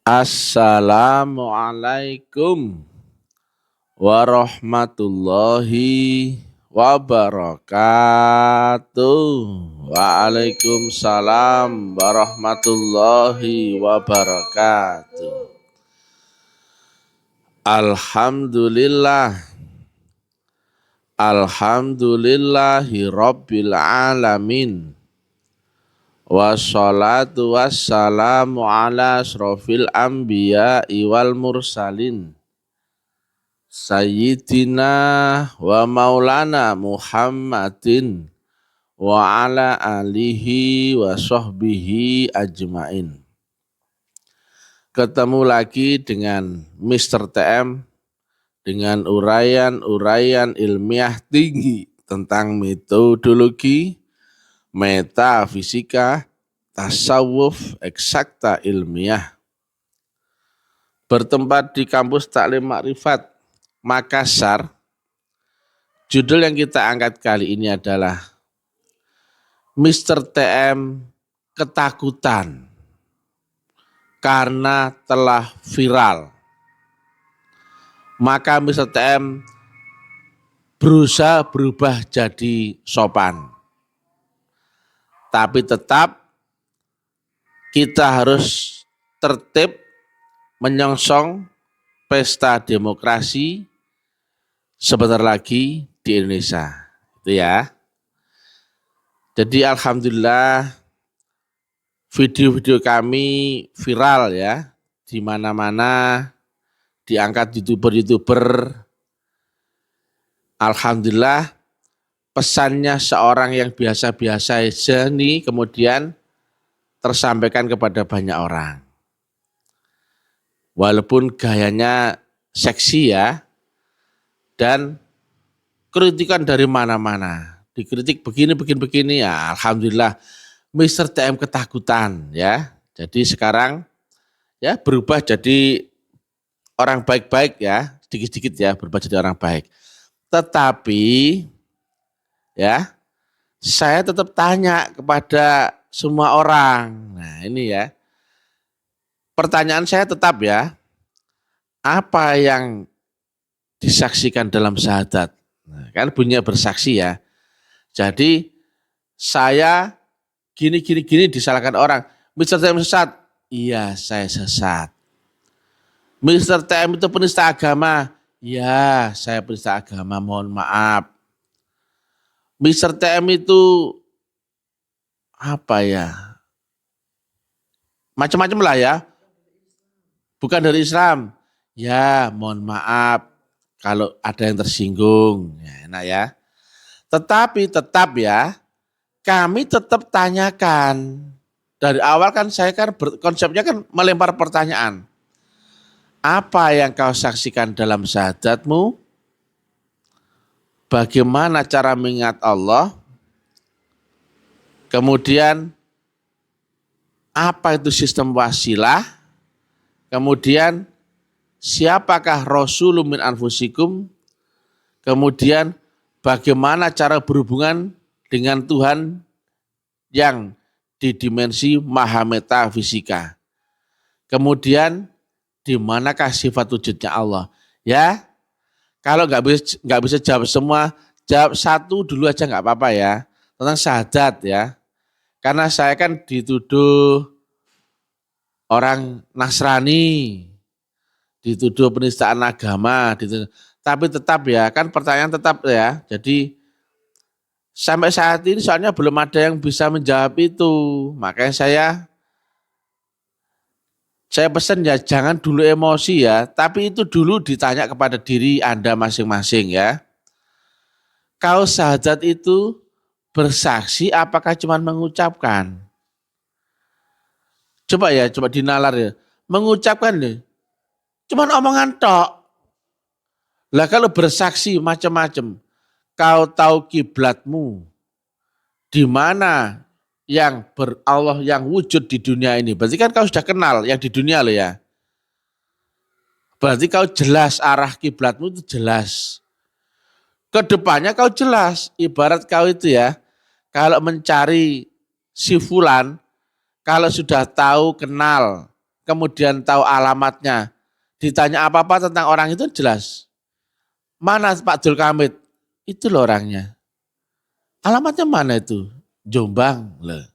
Assalamualaikum warahmatullahi wabarakatuh. Waalaikumsalam warahmatullahi wabarakatuh. Alhamdulillah. Alhamdulillahi rabbil alamin. Wassalatu wassalamu ala asrofil anbiya wal mursalin Sayyidina wa maulana Muhammadin wa ala alihi wa sahbihi ajmain. Ketemu lagi dengan Mr. TM dengan uraian-uraian ilmiah tinggi tentang metodologi, metafisika, tasawuf, eksakta ilmiah. Bertempat di kampus Taklim Makrifat Makassar. Judul yang kita angkat kali ini adalah Mr. TM ketakutan karena telah viral. Maka Mr. TM berusaha berubah jadi sopan. Tapi tetap kita harus tertib menyongsong pesta demokrasi sebentar lagi di Indonesia. Itu ya. Jadi alhamdulillah video-video kami viral ya. Di mana-mana diangkat YouTuber. Alhamdulillah pesannya seorang yang biasa-biasa saja nih kemudian tersampaikan kepada banyak orang. Walaupun gayanya seksi ya, dan kritikan dari mana-mana. Dikritik begini ya, alhamdulillah Mr. TM ketakutan ya. Jadi sekarang ya berubah jadi orang baik-baik ya, sedikit-sedikit ya berubah jadi orang baik. Tetapi ya, saya tetap tanya kepada semua orang. Nah ini ya, pertanyaan saya tetap ya, apa yang disaksikan dalam syahadat? Nah, kan bunyinya bersaksi ya. Jadi saya gini disalahkan orang. Mr. TM sesat? Iya saya sesat. Mr. TM itu penista agama? Ya saya penista agama, mohon maaf. Mr. TM itu apa ya? Macam-macam lah ya. Bukan dari Islam. Ya, mohon maaf kalau ada yang tersinggung. Ya, enak ya. Tetapi tetap ya, kami tetap tanyakan. Dari awal kan saya kan konsepnya kan melempar pertanyaan. Apa yang kau saksikan dalam syahadatmu? Bagaimana cara mengingat Allah? Kemudian apa itu sistem wasilah? Kemudian siapakah Rasulun min anfusikum? Kemudian bagaimana cara berhubungan dengan Tuhan yang di dimensi maha metafisika? Kemudian di manakah sifat wujudnya Allah? Ya, kalau nggak bisa jawab semua, jawab satu dulu aja nggak apa-apa ya, tentang syahadat ya. Karena saya kan dituduh orang Nasrani, dituduh penistaan agama, tapi tetap ya, kan pertanyaan tetap ya. Jadi sampai saat ini soalnya belum ada yang bisa menjawab itu. Makanya saya pesan ya jangan dulu emosi ya, tapi itu dulu ditanya kepada diri Anda masing-masing ya. Kau syahadat itu bersaksi apakah cuma mengucapkan? Coba dinalar ya. Mengucapkan nih, cuman omongan tok. Lah kalau bersaksi macam-macam, kau tahu kiblatmu di mana yang Allah yang wujud di dunia ini. Berarti kan kau sudah kenal yang di dunia loh ya. Berarti kau jelas arah kiblatmu itu jelas. Kedepannya kau jelas. Ibarat kau itu ya, kalau mencari si fulan, kalau sudah tahu kenal kemudian tahu alamatnya, ditanya apa-apa tentang orang itu jelas. Mana Pak Dul Kamit? Itu loh orangnya. Alamatnya mana itu? Jombang loh.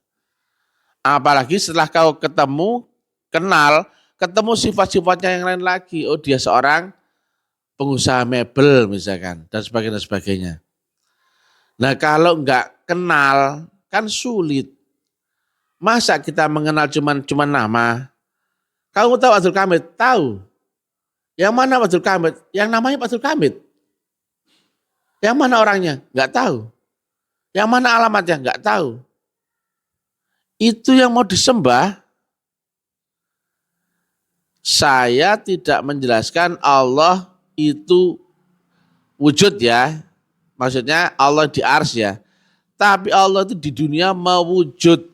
Apalagi setelah kau ketemu, kenal, ketemu sifat-sifatnya yang lain lagi. Oh dia seorang pengusaha mebel misalkan, dan sebagainya, dan sebagainya. Nah kalau enggak kenal, kan sulit. Masa kita mengenal cuman nama? Kamu tahu Abdul Kamit? Tahu. Yang mana Abdul Kamit? Yang namanya Abdul Kamit. Yang mana orangnya? Enggak tahu. Yang mana alamatnya? Enggak tahu. Itu yang mau disembah. Saya tidak menjelaskan Allah itu wujud ya. Maksudnya Allah di ars ya. Tapi Allah itu di dunia mewujud.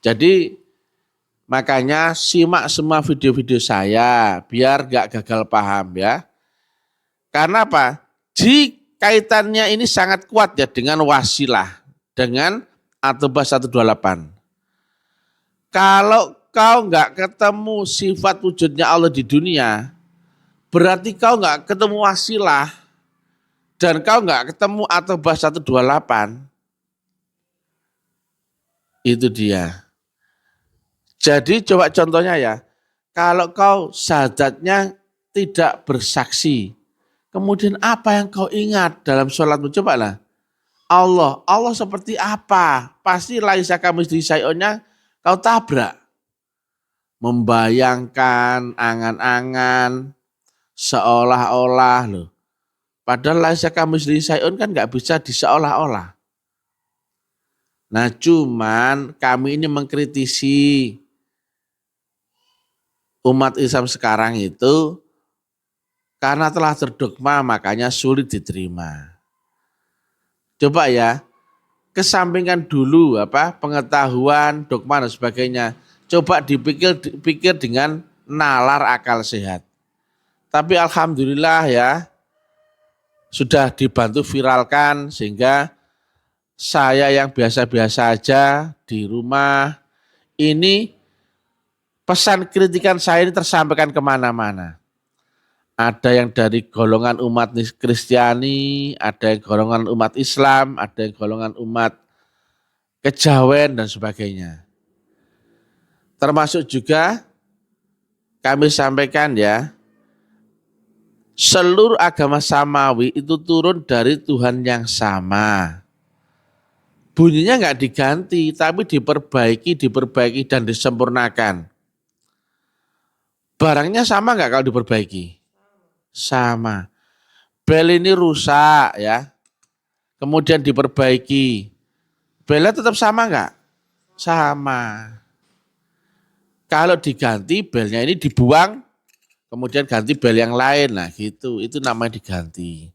Jadi makanya simak semua video-video saya biar gak gagal paham ya. Karena apa? Kaitannya ini sangat kuat ya dengan wasilah. Dengan At-Taubah 128. Kalau kau nggak ketemu sifat wujudnya Allah di dunia, berarti kau nggak ketemu wasilah dan kau nggak ketemu At-Taubah 128. Itu dia. Jadi coba contohnya ya, kalau kau syahadatnya tidak bersaksi, kemudian apa yang kau ingat dalam sholatmu? Coba lah. Allah seperti apa? Pasti laisa kamitslihi syai'un kau tabrak. Membayangkan angan-angan seolah-olah loh. Padahal laisa kamitslihi syai'un kan nggak bisa diseolah-olah. Nah cuman kami ini mengkritisi umat Islam sekarang itu karena telah terdogma makanya sulit diterima. Coba ya, kesampingkan dulu pengetahuan, dogma dan sebagainya. Coba dipikir dengan nalar akal sehat. Tapi alhamdulillah ya, sudah dibantu viralkan sehingga saya yang biasa-biasa aja di rumah ini pesan kritikan saya ini tersampaikan kemana-mana. Ada yang dari golongan umat Kristiani, ada yang golongan umat Islam, ada yang golongan umat kejawen dan sebagainya. Termasuk juga kami sampaikan ya, seluruh agama samawi itu turun dari Tuhan yang sama. Bunyinya nggak diganti, tapi diperbaiki dan disempurnakan. Barangnya sama nggak kalau diperbaiki? Sama. Bel ini rusak ya, kemudian diperbaiki. Belnya tetap sama nggak? Sama. Kalau diganti belnya ini dibuang, kemudian ganti bel yang lain, nah gitu. Itu namanya diganti.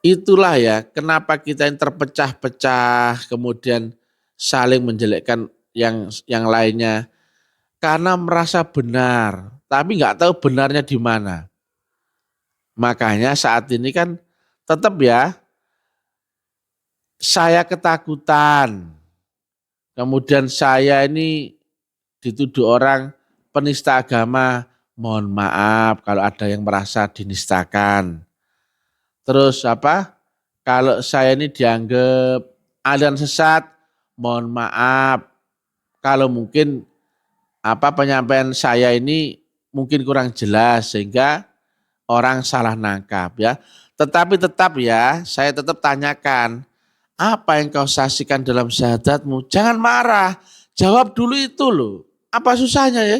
Itulah ya, kenapa kita yang terpecah-pecah, kemudian saling menjelekkan yang lainnya. Karena merasa benar, tapi nggak tahu benarnya di mana. Makanya saat ini kan tetap ya, saya ketakutan. Kemudian saya ini dituduh orang penista agama. Mohon maaf kalau ada yang merasa dinistakan. Terus kalau saya ini dianggap aliran sesat, mohon maaf. Kalau mungkin penyampaian saya ini mungkin kurang jelas sehingga orang salah nangkap ya. Tetapi tetap ya, saya tetap tanyakan, apa yang kau saksikan dalam syahadatmu? Jangan marah, jawab dulu itu loh. Apa susahnya ya?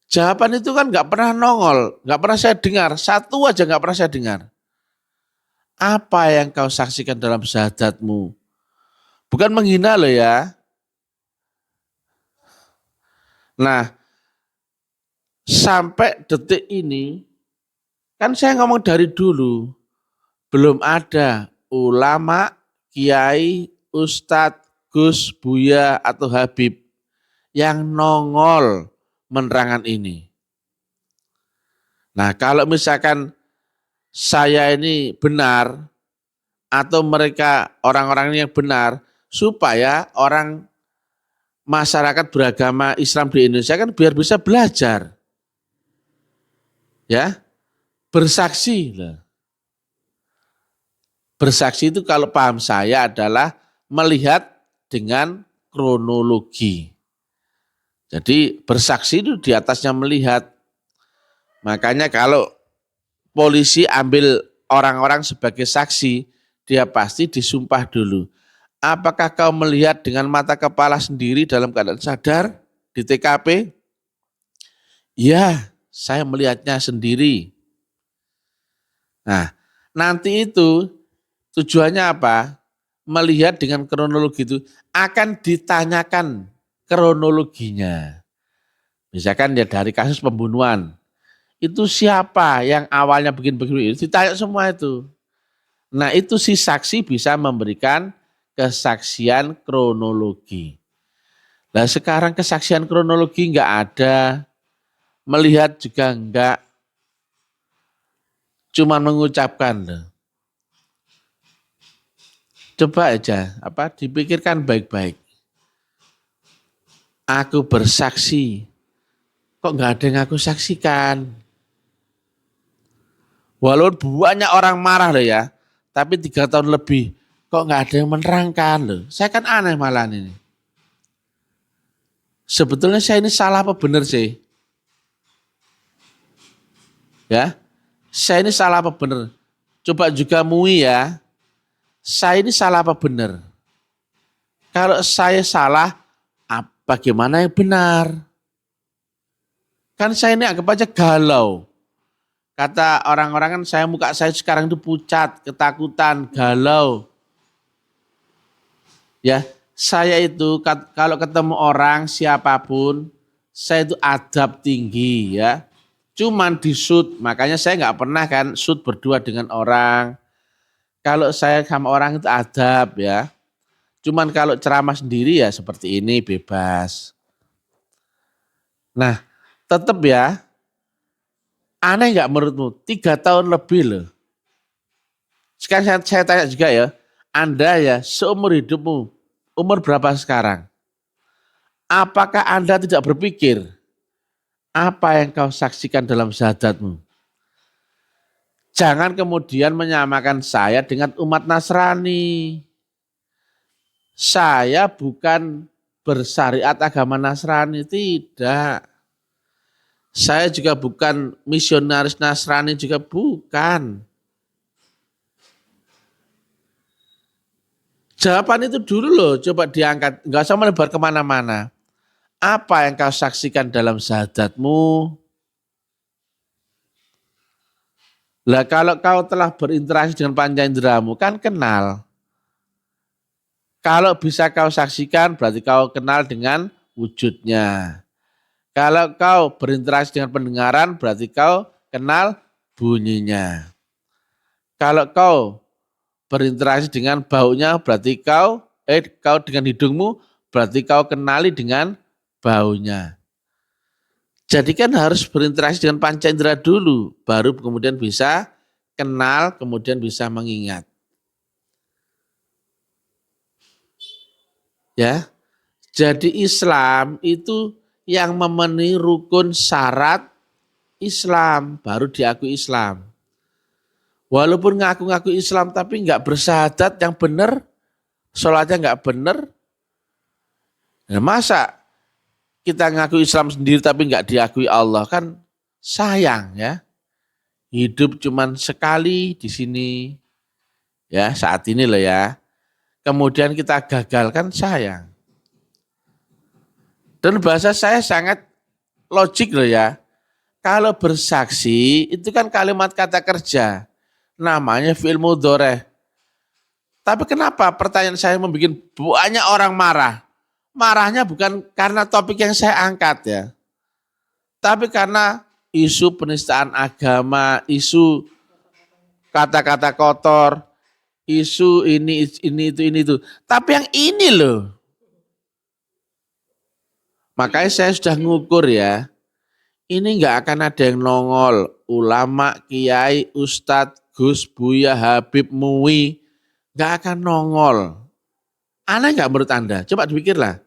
Jawaban itu kan nggak pernah nongol, nggak pernah saya dengar. Satu aja nggak pernah saya dengar. Apa yang kau saksikan dalam syahadatmu? Bukan menghina loh ya. Nah, sampai detik ini, kan saya ngomong dari dulu, belum ada ulama, kiai, ustadz, gus, buya, atau habib yang nongol menerangkan ini. Nah, kalau misalkan saya ini benar, atau mereka orang-orang yang benar, supaya orang masyarakat beragama Islam di Indonesia kan biar bisa belajar. Ya, bersaksi. Bersaksi itu kalau paham saya adalah melihat dengan kronologi. Jadi bersaksi itu di atasnya melihat. Makanya kalau polisi ambil orang-orang sebagai saksi, dia pasti disumpah dulu. Apakah kau melihat dengan mata kepala sendiri dalam keadaan sadar di TKP? Ya, saya melihatnya sendiri. Nah, nanti itu tujuannya apa? Melihat dengan kronologi itu akan ditanyakan kronologinya. Misalkan ya dari kasus pembunuhan, itu siapa yang awalnya begini-begini, ditanya semua itu. Nah itu si saksi bisa memberikan kesaksian kronologi. Nah sekarang kesaksian kronologi enggak ada, melihat juga enggak, cuma mengucapkan. Coba aja dipikirkan baik-baik. Aku bersaksi, kok enggak ada yang aku saksikan. Walaupun banyak orang marah loh ya, tapi 3 tahun lebih kok enggak ada yang menerangkan loh. Saya kan aneh malah ini. Sebetulnya saya ini salah apa benar sih? Ya, saya ini salah apa benar? Coba juga MUI ya, saya ini salah apa benar? Kalau saya salah, bagaimana yang benar? Kan saya ini anggap aja galau. Kata orang-orang kan muka saya sekarang itu pucat, ketakutan, galau. Ya, saya itu kalau ketemu orang siapapun, saya itu adab tinggi ya. Cuman di shoot, makanya saya nggak pernah kan shoot berdua dengan orang. Kalau saya sama orang itu adab ya. Cuman kalau ceramah sendiri ya seperti ini bebas. Nah, tetap ya, aneh nggak menurutmu? 3 tahun lebih loh. Sekarang saya tanya juga ya, Anda ya seumur hidupmu, umur berapa sekarang? Apakah Anda tidak berpikir apa yang kau saksikan dalam syahadatmu? Jangan kemudian menyamakan saya dengan umat Nasrani. Saya bukan bersyariat agama Nasrani, tidak. Saya juga bukan misionaris Nasrani, juga bukan. Jawaban itu dulu loh, coba diangkat. Enggak usah melebar kemana-mana. Apa yang kau saksikan dalam syahadatmu? Lah kalau kau telah berinteraksi dengan panca inderamu, kan kenal. Kalau bisa kau saksikan, berarti kau kenal dengan wujudnya. Kalau kau berinteraksi dengan pendengaran, berarti kau kenal bunyinya. Kalau kau berinteraksi dengan baunya, berarti kau dengan hidungmu, berarti kau kenali dengan baunya. Jadi kan harus berinteraksi dengan panca indera dulu, baru kemudian bisa kenal, kemudian bisa mengingat. Ya, jadi Islam itu yang memenuhi rukun syarat Islam, baru diakui Islam. Walaupun ngaku-ngaku Islam tapi nggak bersyahadat yang benar, sholatnya nggak benar. Nah, masa kita ngaku Islam sendiri tapi nggak diakui Allah, kan sayang ya. Hidup cuman sekali di sini, ya saat ini loh ya. Kemudian kita gagal, kan sayang. Dan bahasa saya sangat logik loh ya. Kalau bersaksi itu kan kalimat kata kerja. Namanya fi'il mudhari'. Tapi kenapa pertanyaan saya membuat banyak orang marah? Marahnya bukan karena topik yang saya angkat ya. Tapi karena isu penistaan agama, isu kata-kata kotor, isu ini itu. Tapi yang ini loh. Makanya saya sudah ngukur ya. Ini enggak akan ada yang nongol. Ulama, kiai, ustadz, Gus, Buya, Habib, MUI. Enggak akan nongol. Aneh enggak menurut Anda? Coba dipikirlah.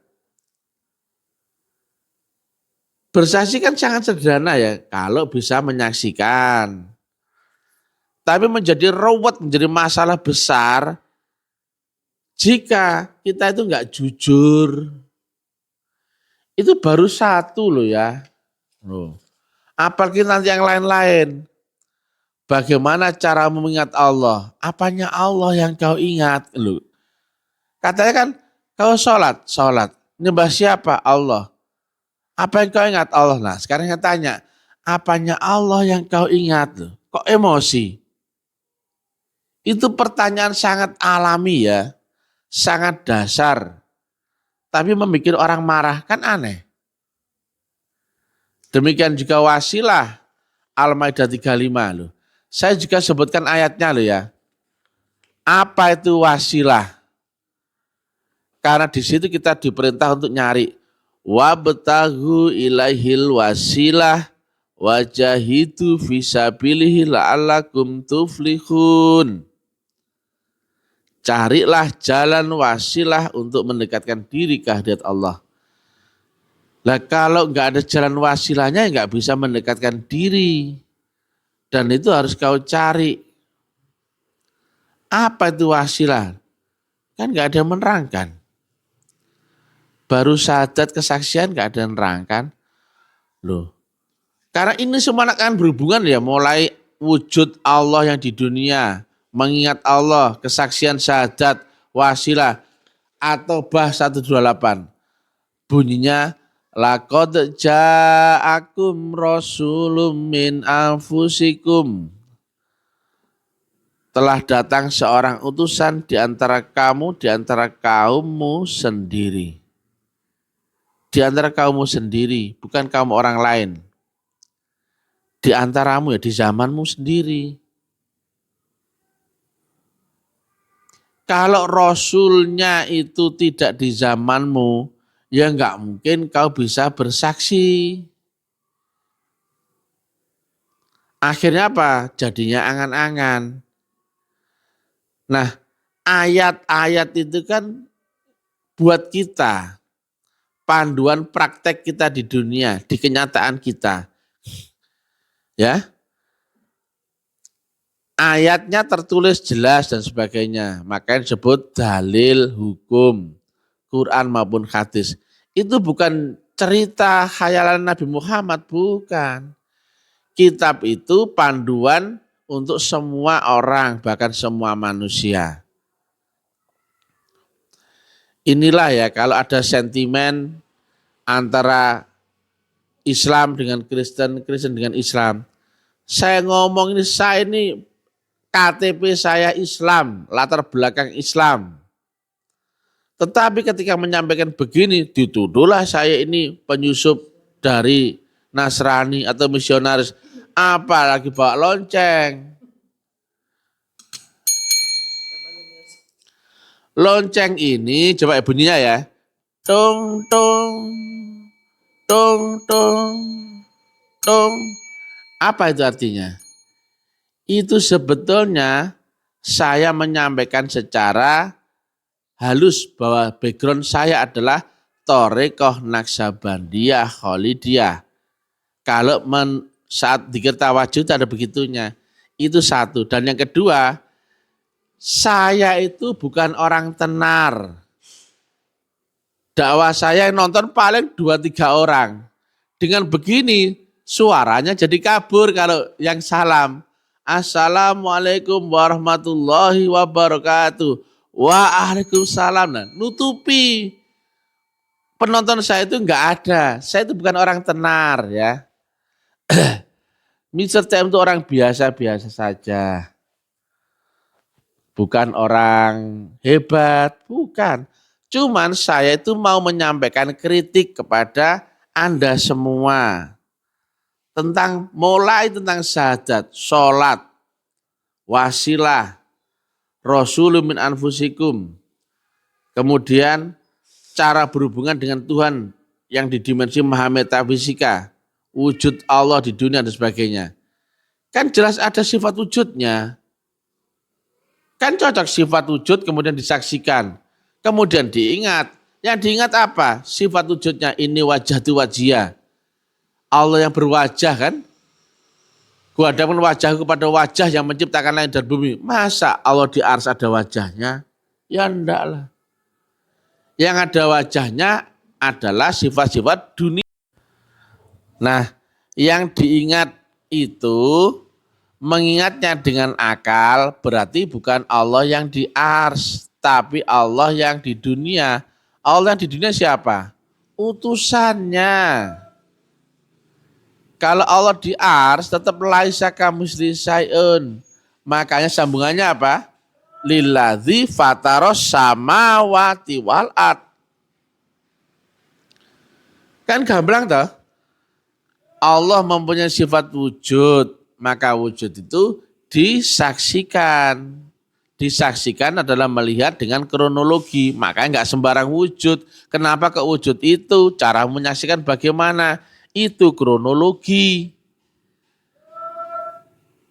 Bersaksi kan sangat sederhana ya, kalau bisa menyaksikan. Tapi menjadi ruwet, menjadi masalah besar jika kita itu enggak jujur. Itu baru satu loh ya. Loh. Apalagi nanti yang lain-lain. Bagaimana cara mengingat Allah? Apanya Allah yang kau ingat? Loh. Katanya kan kau sholat. Nyembah siapa? Allah. Apa yang kau ingat? Allah. Nah sekarang saya tanya, apanya Allah yang kau ingat? Loh. Kok emosi? Itu pertanyaan sangat alami ya, sangat dasar. Tapi membuat orang marah kan aneh. Demikian juga wasilah, Al-Maidah 35 loh. Saya juga sebutkan ayatnya loh ya. Apa itu wasilah? Karena di situ kita diperintah untuk nyari wabtaghu ilaihil wasilah wajahidu fisabilihi la'allakum tuflihun. Carilah jalan wasilah untuk mendekatkan diri ke hadirat Allah. Lah kalau enggak ada jalan wasilahnya enggak bisa mendekatkan diri. Dan itu harus kau cari. Apa itu wasilah? Kan enggak ada yang menerangkan. Baru syahadat kesaksian enggak ada yang menerangkan. Loh. Karena ini semua akan berhubungan ya, mulai wujud Allah yang di dunia, mengingat Allah, kesaksian syahadat, wasilah, atau bah 128. Bunyinya, laqad ja'akum rasulun min anfusikum. Telah datang seorang utusan di antara kamu, di antara kaummu sendiri. Di antara kaummu sendiri, bukan kaum orang lain. Di antaramu ya, di zamanmu sendiri. Kalau rasulnya itu tidak di zamanmu, ya enggak mungkin kau bisa bersaksi. Akhirnya apa? Jadinya angan-angan. Nah, ayat-ayat itu kan buat kita panduan praktek kita di dunia, di kenyataan kita. Ya. Ayatnya tertulis jelas dan sebagainya. Makanya disebut dalil hukum, Quran maupun hadis. Itu bukan cerita khayalan Nabi Muhammad, bukan. Kitab itu panduan untuk semua orang, bahkan semua manusia. Inilah ya, kalau ada sentimen antara Islam dengan Kristen, Kristen dengan Islam. Saya ngomong ini, saya ini KTP saya Islam, latar belakang Islam. Tetapi ketika menyampaikan begini, dituduhlah saya ini penyusup dari Nasrani atau misionaris. Apalagi bawa lonceng. Lonceng ini, coba bunyinya ya. Tung, tung, tung, tung, tung. Apa itu artinya? Itu sebetulnya saya menyampaikan secara halus bahwa background saya adalah Thorekoh Naksabandiyah Khalidiyah. Kalau saat dzikir tawajud ada begitunya. Itu satu. Dan yang kedua, saya itu bukan orang tenar. Dakwah saya yang nonton paling 2-3 orang. Dengan begini suaranya jadi kabur kalau yang salam. Assalamualaikum warahmatullahi wabarakatuh. Waalaikumsalam. Nah, nutupi. Penonton saya itu enggak ada. Saya itu bukan orang tenar ya. Mr. TM itu orang biasa-biasa saja. Bukan orang hebat, bukan. Cuman saya itu mau menyampaikan kritik kepada Anda semua. Mulai tentang syahadat, sholat, wasilah, rasulun min anfusikum. Kemudian cara berhubungan dengan Tuhan yang di dimensi maha metafisika, wujud Allah di dunia dan sebagainya. Kan jelas ada sifat wujudnya. Kan cocok sifat wujud kemudian disaksikan. Kemudian diingat. Yang diingat apa? Sifat wujudnya ini wajah tu wajiyah. Allah yang berwajah kan? Kuhadapkan wajahku kepada wajah yang menciptakan langit dan bumi. Masa Allah di ars ada wajahnya? Ya enggak lah. Yang ada wajahnya adalah sifat-sifat dunia. Nah, yang diingat itu mengingatnya dengan akal berarti bukan Allah yang di ars, tapi Allah yang di dunia. Allah yang di dunia siapa? Utusannya. Kalau Allah di ars tetap laisa kamitslihi syai'un. Makanya sambungannya apa? Lilladzi fataros samawati wal ard. Kan gamblang toh? Allah mempunyai sifat wujud, maka wujud itu disaksikan. Disaksikan adalah melihat dengan kronologi, makanya nggak sembarang wujud. Kenapa ke wujud itu? Cara menyaksikan bagaimana? Itu kronologi.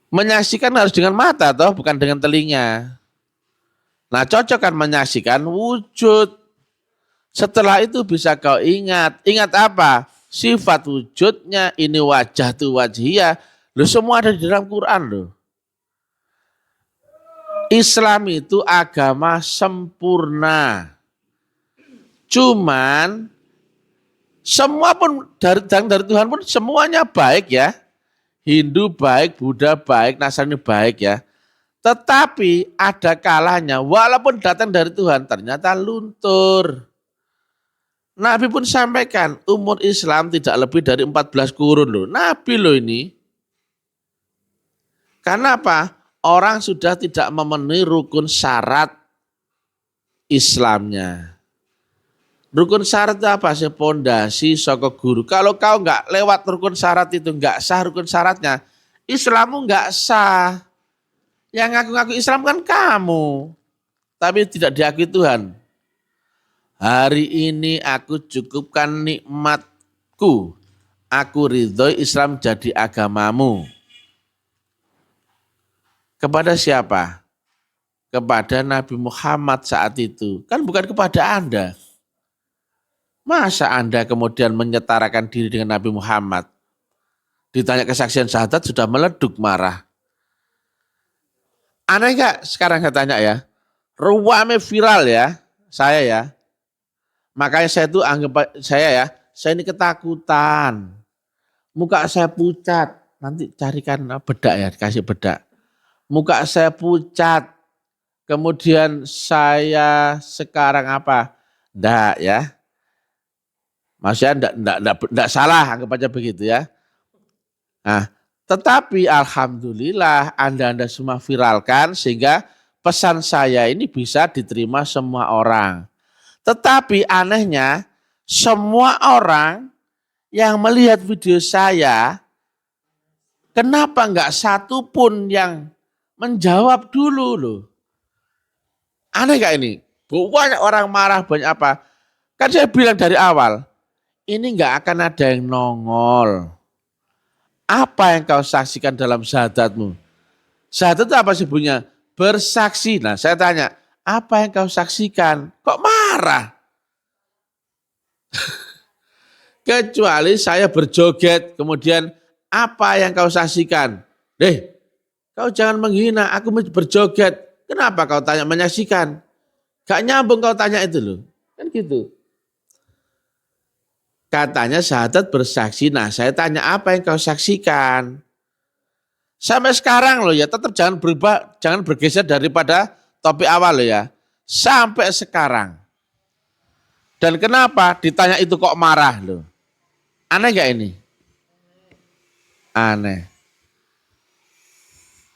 Menyaksikan harus dengan mata toh, bukan dengan telinga. Nah, cocok kan menyaksikan wujud. Setelah itu bisa kau ingat. Ingat apa? Sifat wujudnya, ini wajah tu wajhiyah. Loh, semua ada di dalam Quran loh. Islam itu agama sempurna. Cuman semua pun dari Tuhan pun semuanya baik ya. Hindu baik, Buddha baik, Nasrani baik ya. Tetapi ada kalanya walaupun datang dari Tuhan ternyata luntur. Nabi pun sampaikan umur Islam tidak lebih dari 14 kurun loh. Nabi loh ini. Karena apa? Orang sudah tidak memenuhi rukun syarat Islamnya. Rukun syarat itu apa sih? Pondasi saka guru. Kalau kau nggak lewat rukun syarat itu, nggak sah rukun syaratnya, Islammu nggak sah. Yang ngaku-ngaku Islam kan kamu, tapi tidak diakui Tuhan. Hari ini aku cukupkan nikmatku. Aku ridhoi Islam jadi agamamu. Kepada siapa? Kepada Nabi Muhammad saat itu. Kan bukan kepada Anda. Masa Anda kemudian menyetarakan diri dengan Nabi Muhammad? Ditanya kesaksian syahadat sudah meleduk marah. Aneh gak sekarang saya tanya ya? Ruwame viral ya, saya ya. Makanya saya tuh anggap saya ini ketakutan. Muka saya pucat. Nanti carikan bedak ya, dikasih bedak. Muka saya pucat, kemudian saya sekarang apa? Enggak ya. Maksudnya enggak salah, anggap aja begitu ya. Nah, tetapi alhamdulillah Anda semua viralkan sehingga pesan saya ini bisa diterima semua orang. Tetapi anehnya semua orang yang melihat video saya, kenapa enggak satu pun yang menjawab dulu loh. Aneh gak ini? Banyak orang marah, banyak apa. Kan saya bilang dari awal, ini gak akan ada yang nongol. Apa yang kau saksikan dalam syahadatmu? Syahadat itu apa sebenarnya? Bersaksi. Nah saya tanya, apa yang kau saksikan? Kok marah? Kecuali saya berjoget, kemudian apa yang kau saksikan? Kau jangan menghina, aku berjoget. Kenapa kau tanya menyaksikan? Gak nyambung kau tanya itu loh. Kan gitu. Katanya syahadat bersaksi. Nah saya tanya apa yang kau saksikan? Sampai sekarang loh ya, tetap jangan berubah, jangan bergeser daripada topik awal loh ya. Sampai sekarang. Dan kenapa ditanya itu kok marah loh? Aneh gak ini? Aneh.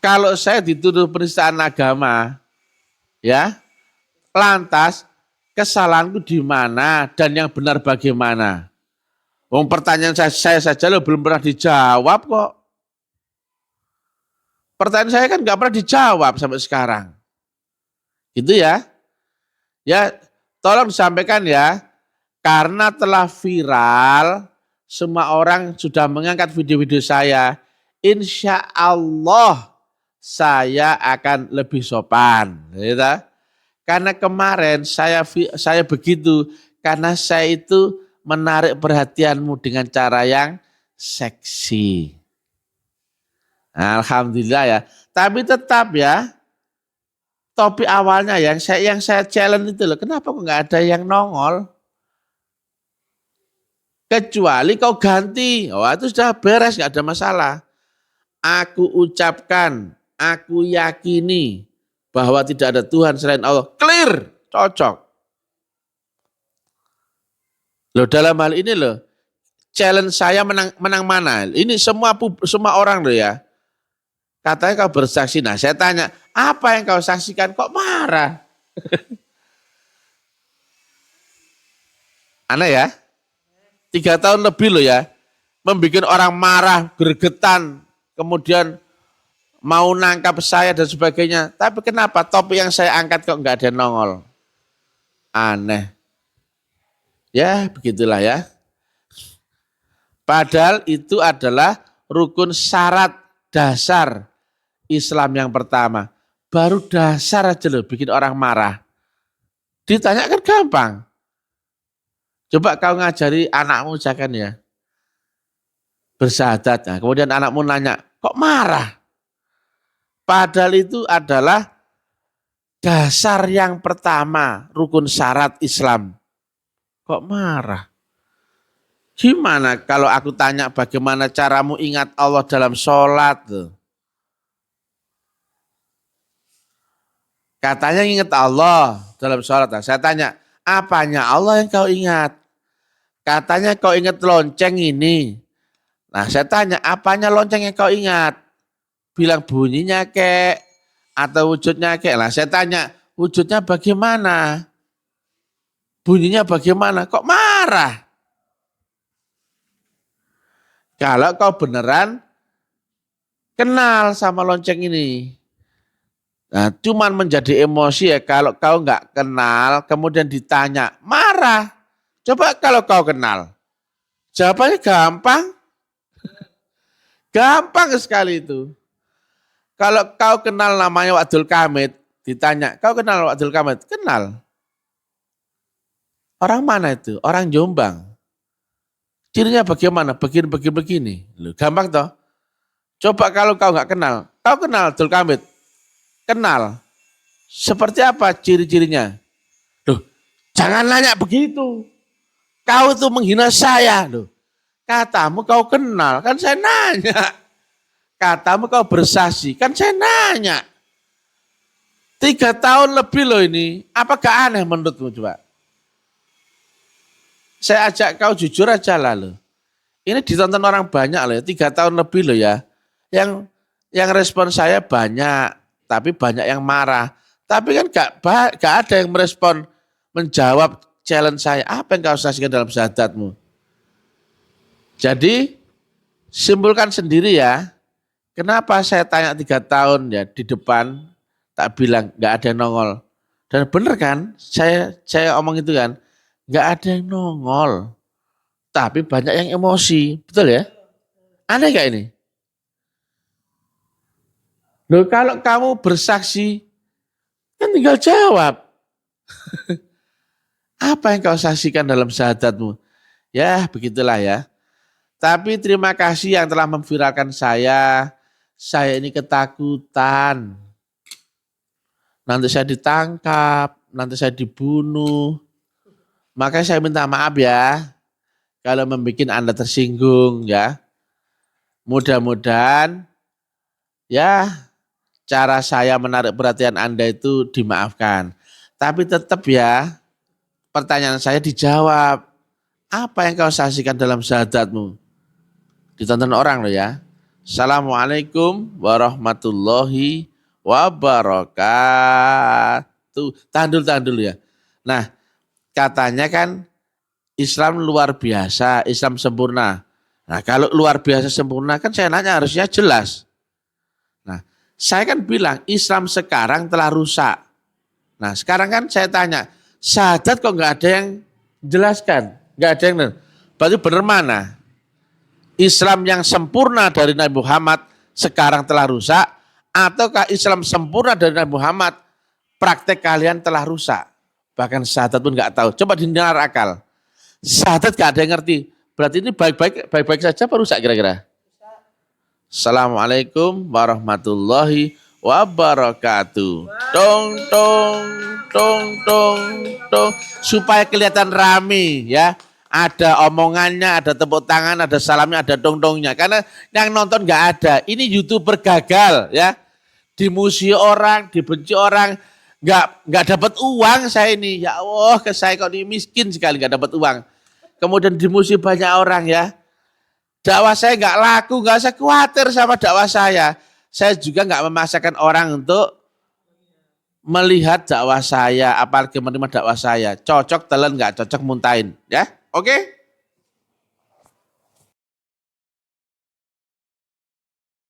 Kalau saya dituduh penistaan agama, ya, lantas kesalahanku di mana dan yang benar bagaimana? Wong pertanyaan saya saja lo belum pernah dijawab kok. Pertanyaan saya kan nggak pernah dijawab sampai sekarang. Gitu ya. Ya, tolong disampaikan ya. Karena telah viral, semua orang sudah mengangkat video-video saya. Insya Allah saya akan lebih sopan, gitu. Karena kemarin saya begitu, karena saya itu menarik perhatianmu dengan cara yang seksi. Alhamdulillah ya. Tapi tetap ya, topik awalnya yang saya challenge itu loh. Kenapa kok nggak ada yang nongol? Kecuali kau ganti. Oh itu sudah beres, nggak ada masalah. Aku ucapkan, aku yakini bahwa tidak ada Tuhan selain Allah. Clear, cocok. Loh dalam hal ini loh, challenge saya menang mana? Ini semua orang loh ya. Katanya kau bersaksi. Nah saya tanya, apa yang kau saksikan? Kok marah? Aneh ya? 3 tahun lebih loh ya. Membuat orang marah, gregetan. Kemudian mau nangkap saya dan sebagainya. Tapi kenapa topik yang saya angkat kok nggak ada yang nongol? Aneh. Ya begitulah ya. Padahal itu adalah rukun syarat dasar Islam yang pertama. Baru dasar aja loh bikin orang marah. Ditanya kan gampang. Coba kau ngajari anakmu jangan ya. Bersahadat. Nah, kemudian anakmu nanya, kok marah? Padahal itu adalah dasar yang pertama, rukun syarat Islam. Kok marah? Gimana kalau aku tanya bagaimana caramu ingat Allah dalam sholat? Katanya ingat Allah dalam sholat. Nah, saya tanya, apanya Allah yang kau ingat? Katanya kau ingat lonceng ini. Nah saya tanya, apanya lonceng yang kau ingat? Bilang bunyinya kek, atau wujudnya kek. Nah saya tanya, wujudnya bagaimana? Bunyinya bagaimana? Kok marah? Kalau kau beneran kenal sama lonceng ini. Nah, cuman menjadi emosi ya kalau kau nggak kenal, kemudian ditanya, marah. Coba kalau kau kenal, jawabannya gampang. Gampang sekali itu. Kalau kau kenal namanya Abdul Kamid, ditanya, kau kenal Abdul Kamid? Kenal. Orang mana itu? Orang Jombang. Cirinya bagaimana? Begini. Loh, gampang toh? Coba kalau kau nggak kenal, kau kenal Abdul Kamid? Kenal. Seperti apa ciri-cirinya? Loh, jangan nanya begitu. Kau itu menghina saya. Loh, katamu kau kenal, kan saya nanya. Katamu kau bersaksi, kan saya nanya. 3 tahun lebih loh ini, apakah aneh menurutmu coba? Saya ajak kau jujur aja lah loh. Ini ditonton orang banyak loh, 3 tahun lebih loh ya. Yang respon saya banyak, tapi banyak yang marah. Tapi kan gak ada yang merespon, menjawab challenge saya. Apa yang kau saksikan dalam syahadatmu? Jadi, simpulkan sendiri ya. Kenapa saya tanya 3 tahun ya di depan, tak bilang gak ada yang nongol. Dan benar kan, saya omong itu kan, gak ada yang nongol. Tapi banyak yang emosi, betul ya? Aneh gak ini? Loh kalau kamu bersaksi, kan tinggal jawab. Apa yang kau saksikan dalam syahadatmu? Ya begitulah ya. Tapi terima kasih yang telah memviralkan saya. Saya ini ketakutan. Nanti saya ditangkap, nanti saya dibunuh. Makanya saya minta maaf ya. Kalau membuat Anda tersinggung ya. Mudah-mudahan ya cara saya menarik perhatian Anda itu dimaafkan. Tapi tetap ya pertanyaan saya dijawab. Apa yang kau saksikan dalam syahadatmu? Ditonton orang loh ya. Assalamualaikum warahmatullahi wabarakatuh. Tahan dulu ya. Nah katanya kan Islam luar biasa, Islam sempurna. Nah kalau luar biasa sempurna kan saya nanya harusnya jelas. Nah saya kan bilang Islam sekarang telah rusak. Nah sekarang kan saya tanya, syahadat kok nggak ada yang jelaskan? Nggak ada yang benar. Berarti benar mana? Islam yang sempurna dari Nabi Muhammad sekarang telah rusak, ataukah Islam sempurna dari Nabi Muhammad praktek kalian telah rusak? Bahkan syahadat pun nggak tahu. Coba didengar akal. Syahadat gak ada yang ngerti. Berarti ini baik-baik saja apa rusak kira-kira? Assalamualaikum warahmatullahi wabarakatuh. Tong tong tong tong tong supaya kelihatan rame ya. Ada omongannya, ada tepuk tangan, ada salamnya, ada dong-dongnya. Karena yang nonton nggak ada. Ini YouTuber gagal ya. Dimusuhi orang, dibenci orang, nggak dapat uang saya ini. Ya Allah, saya kok ini miskin sekali nggak dapat uang. Kemudian dimusuhi banyak orang ya. Dakwah saya nggak laku, nggak usah khawatir sama dakwah saya. Saya juga nggak memaksakan orang untuk melihat dakwah saya, apalagi menerima dakwah saya. Cocok telan nggak cocok muntahin, ya. Oke?